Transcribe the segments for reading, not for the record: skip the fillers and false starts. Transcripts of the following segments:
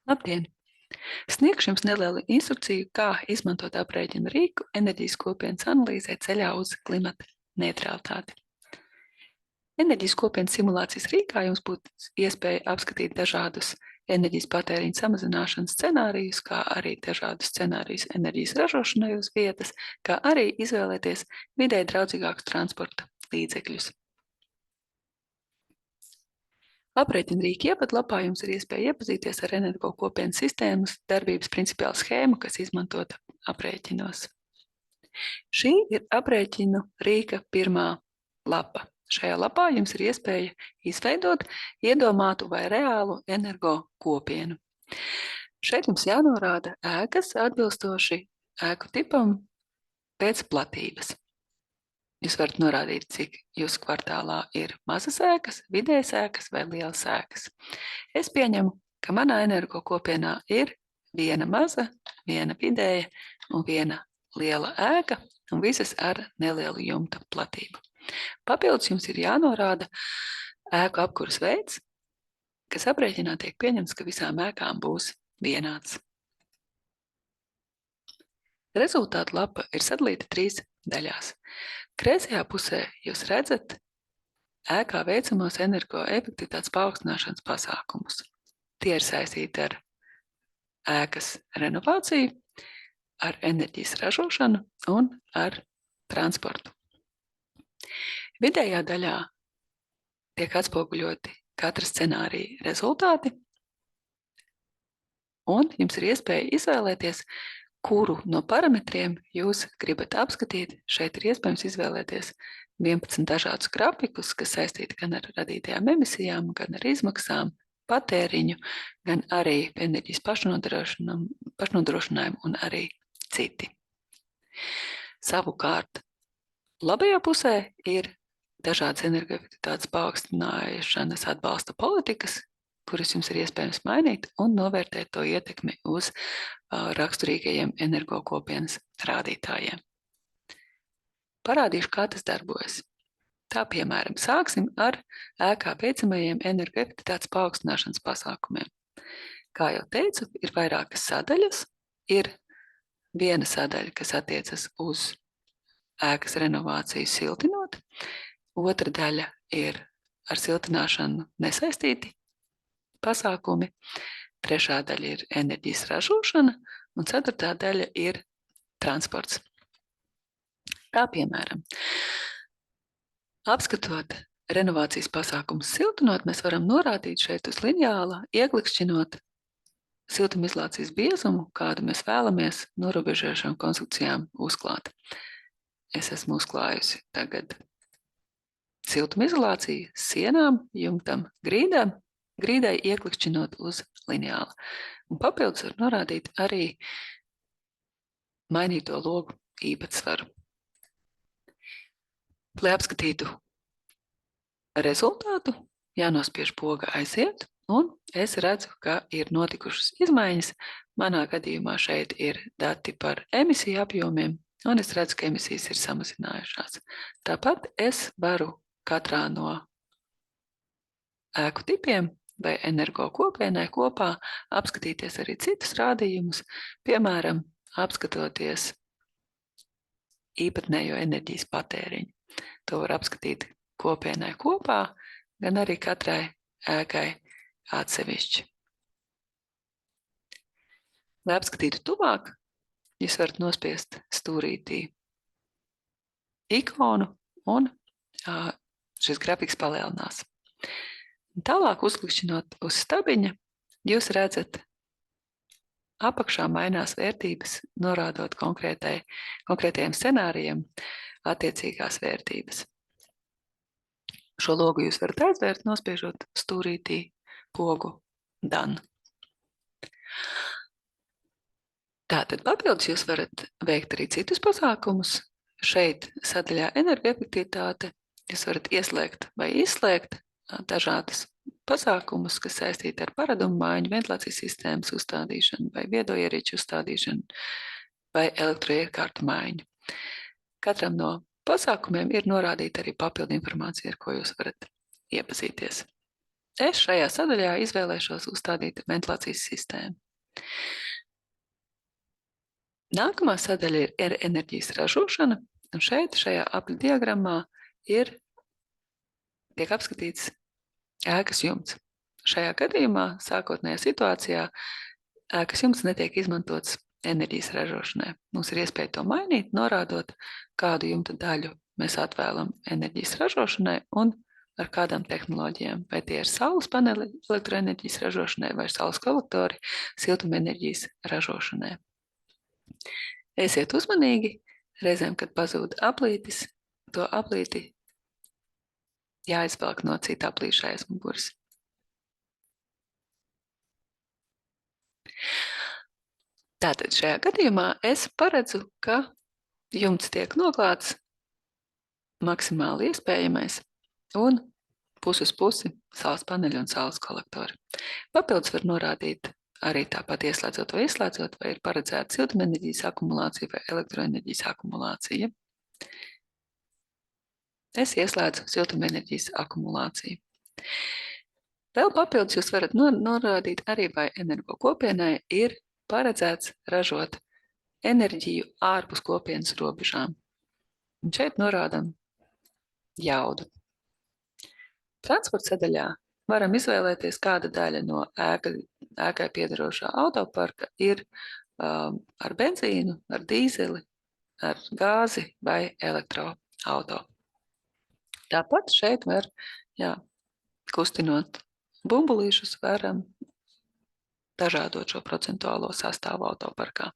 Labdien! Sniegšu jums nelielu instrukciju, kā izmantot aprēķinu rīku enerģijas kopienas analīzē ceļā uz klimata neutralitāti. Enerģijas kopienas simulācijas rīkā jums būs iespēja apskatīt dažādus enerģijas patēriņa samazināšanas scenārijus, kā arī dažādus scenārijus enerģijas ražošanai uz vietas, kā arī izvēlēties vidē draudzīgākus transporta līdzekļus. Aprēķina rīka ievadlapā jums ir iespēja iepazīties ar energo kopienas sistēmas darbības principiālu schēmu, kas izmantota aprēķinos. Šī ir aprēķinu rīka pirmā lapa. Šajā lapā jums ir iespēja izveidot iedomātu vai reālu energo kopienu. Šeit jums jānorāda ēkas atbilstoši ēku tipam pēc platības. Jūs varat norādīt, cik jūsu kvartālā ir mazas ēkas, vidējas ēkas vai lielas ēkas. Es pieņemu, ka manā energo kopienā ir viena maza, viena vidēja un viena liela ēka, un visas ar nelielu jumta platību. Papildus jums ir jānorāda ēku apkuras veids, kas aprēķinā tiek pieņemts, ka visām ēkām būs vienāds. Rezultātu lapa ir sadalīta 3 daļās. Kreisajā pusē jūs redzat ēkā veicamos energoefektivitātes paaugstināšanas pasākumus. Tie ir saistīti ar ēkas renovāciju, ar enerģijas ražošanu un ar transportu. Vidējā daļā tiek atspoguļoti katra scenārija rezultāti, un jums ir iespēja izvēlēties, kuru no parametriem jūs gribat apskatīt. Šeit ir iespējams izvēlēties 11 dažādus grafikus, kas saistīti gan ar radītajām emisijām, gan ar izmaksām, patēriņu, gan arī enerģijas pašnodrošinājumu un arī citi. Savukārt, labajā pusē ir dažādas energoefektivitātes paaugstināšanas atbalsta politikas, kuras jums ir iespējams mainīt un novērtēt to ietekmi uz raksturīgajiem energokopienas rādītājiem. Parādīšu, kā tas darbojas. Tā, piemēram, sāksim ar ēkā veicamajiem energoefektivitātes paaugstināšanas pasākumiem. Kā jau teicu, ir vairākas sadaļas. Ir viena sadaļa, kas attiecas uz ēkas renovāciju siltinot. Otra daļa ir ar siltināšanu nesaistīti pasākumi. Trešā daļa ir enerģijas ražošana, un ceturtā daļa ir transports. Kā piemēram, apskatot renovācijas pasākumus siltinot, mēs varam norādīt šeit uz lineāla, ieklikšķinot siltumizolācijas biezumu, kādu mēs vēlamies norobežošām konstrukcijām uzklāt. Es esmu uzklājusi tagad siltumizolāciju sienām, jumtam, grīdām, grīdai ieklikšķinot uz lineāla. Un papildus var norādīt arī mainīto logu īpatsvaru. Lai apskatītu rezultātu, jānospiež poga aiziet, un es redzu, ka ir notikušas izmaiņas. Manā gadījumā šeit ir dati par emisiju apjomiem, un es redzu, ka emisijas ir samazinājušās. Tāpat es varu katrā no ēku tipiem vai energo kopienai kopā apskatīties arī citus rādījumus, piemēram, apskatoties īpatnējo enerģijas patēriņu. To var apskatīt kopienai kopā, gan arī katrai ēkai atsevišķi. Lai apskatītu tuvāk, jūs varat nospiest stūrītī ikonu, un šis grafiks palielinās. Tālāk uzklikšķinot uz stabiņa, jūs redzat, apakšā mainās vērtības, norādot konkrētajiem scenārijiem attiecīgās vērtības. Šo logu jūs varat aizvērt, nospiežot stūrītī pogu Done. Tātad papildus jūs varat veikt arī citus pasākumus. Šeit sadaļā energoefektivitāte jūs varat ieslēgt vai izslēgt dažādas pasākumus, kas saistīti ar paradumu maiņu, ventilācijas sistēmas uzstādīšanu vai viedoierīču uzstādīšanu vai elektroiekārtu maiņu. Katram no pasākumiem ir norādīta arī papildu informācija, ar ko jūs varat iepazīties. Es šajā sadaļā izvēlēšos uzstādīt ventilācijas sistēmu. Nākamā sadaļa ir enerģijas ražošana, un šeit šajā apļu diagrammā tiek apskatīts ēkas jumts. Šajā gadījumā, sākotnējā situācijā, ēkas jumts netiek izmantots enerģijas ražošanai. Mums ir iespēja to mainīt, norādot, kādu jumta daļu mēs atvēlam enerģijas ražošanai un ar kādām tehnoloģijām. Vai tie ir saules paneļi elektroenerģijas ražošanai vai saules kolektori siltumenerģijas ražošanai. Esiet uzmanīgi, reizēm, kad pazūd aplītis, to aplīti jāizvelk no cita aplīša aizmugures. Tātad šajā gadījumā es paredzu, ka jumts tiek noklāts maksimāli iespējamais un pusi uz pusi saules paneļi un saules kolektori. Papildus var norādīt arī tāpat ieslēdzot vai ieslēdzot, vai ir paredzēta siltumenerģijas akumulācija vai elektroenerģijas akumulācija. Es ieslēdzu siltumenerģijas akumulāciju. Vēl papildus jūs varat norādīt arī, vai energokopienai ir paredzēts ražot enerģiju ārpus kopienas robežām. Un šeit norādam jaudu. Transporta sadaļā varam izvēlēties, kāda daļa no ēkai piederošā autoparka ir ar benzīnu, ar dīzeli, ar gāzi vai elektroauto. Tāpat šeit var, kustinot bumbulīšus, varam dažādot šo procentuālo sastāvu autoparkā.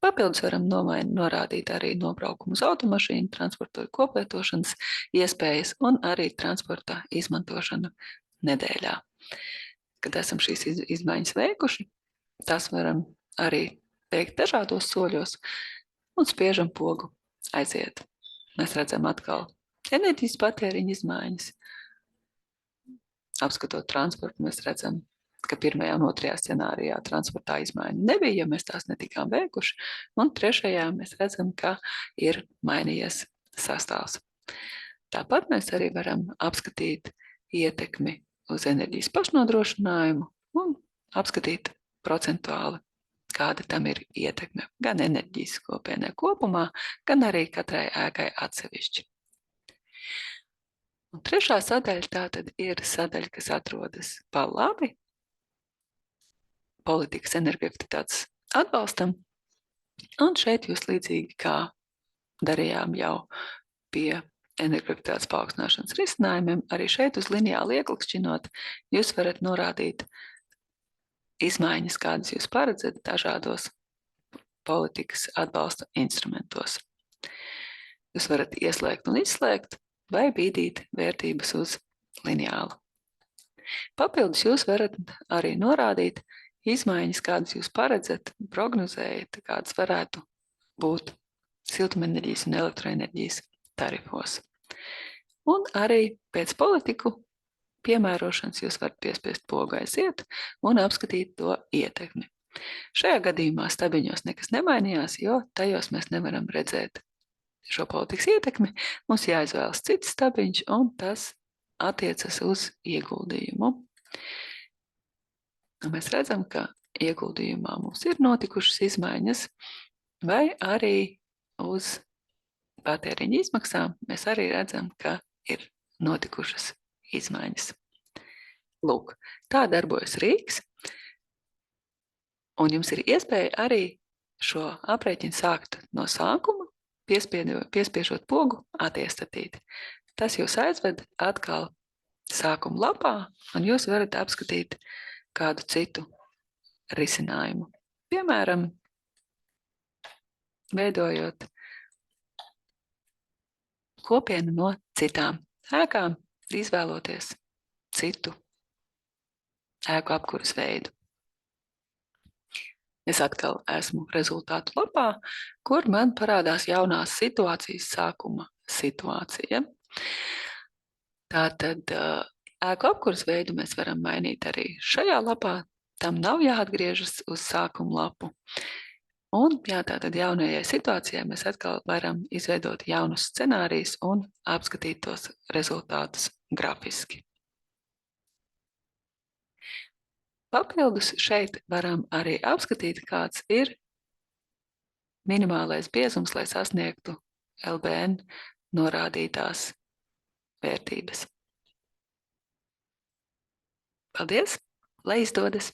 Papildus varam norādīt arī nobraukumu uz automašīnu, transporta koplietošanas iespējas un arī transporta izmantošanu nedēļā. Kad esam šīs izmaiņas veikuši, tās varam arī veikt dažādos soļos un spiežam pogu aiziet. Mēs redzam atkal enerģijas patēriņa izmaiņas. Apskatot transportu, mēs redzam, ka pirmajā un otrajā scenārijā transportā izmaiņa nebija, ja mēs tās netikām veikuši, un trešajā mēs redzam, ka ir mainījies sastāvs. Tāpat mēs arī varam apskatīt ietekmi uz enerģijas pašnodrošinājumu un apskatīt procentuāli, kāda tam ir ietekme gan enerģijas kopienai kopumā, gan arī katrai ēkai atsevišķi. Un trešā sadaļa tātad ir sadaļa, kas atrodas pa labi politikas energoefektivitātes atbalstam. Un šeit jūs līdzīgi kā darījām jau pie energoefektivitātes paaugstināšanas risinājumiem, arī šeit uz lineāli ieklikšķinot, jūs varat norādīt izmaiņas, kādas jūs paredzat dažādos politikas atbalsta instrumentos. Jūs varat ieslēgt un izslēgt vai bīdīt vērtības uz lineālu. Papildus jūs varat arī norādīt izmaiņas, kādas jūs paredzat, prognozējat, kādas varētu būt siltumenerģijas un elektroenerģijas tarifos. Un arī pēc politiku piemērošanas jūs varat piespiest pogu aiziet un apskatīt to ietekmi. Šajā gadījumā stabiņos nekas nemainījās, jo tajos mēs nevaram redzēt šo politikas ietekmi. Mums jāizvēlas cits stabiņš, un tas attiecas uz ieguldījumu. Un mēs redzam, ka ieguldījumā mums ir notikušas izmaiņas, vai arī uz patēriņa izmaksām mēs arī redzam, ka ir notikušas izmaiņas. Lūk, tā darbojas rīks, un jums ir iespēja arī šo aprēķinu sākt no sākuma, piespiežot pogu attiestatīt. Tas jūs aizved atkal sākuma lapā, un jūs varat apskatīt kādu citu risinājumu. Piemēram, veidojot kopienu no citām ēkām, izvēloties citu ēku apkuras veidu. Es atkal esmu rezultātu lapā, kur man parādās jaunās situācijas sākuma situācija. Tātad ēku apkuras veidu mēs varam mainīt arī šajā lapā. Tam nav jāatgriežas uz sākuma lapu. Un tātad jaunajai situācijai mēs atkal varam izveidot jaunus scenārijus un apskatīt tos rezultātus grafiski. Papildus šeit varam arī apskatīt, kāds ir minimālais biezums, lai sasniegtu LBN norādītās vērtības. Paldies! Lai izdodas!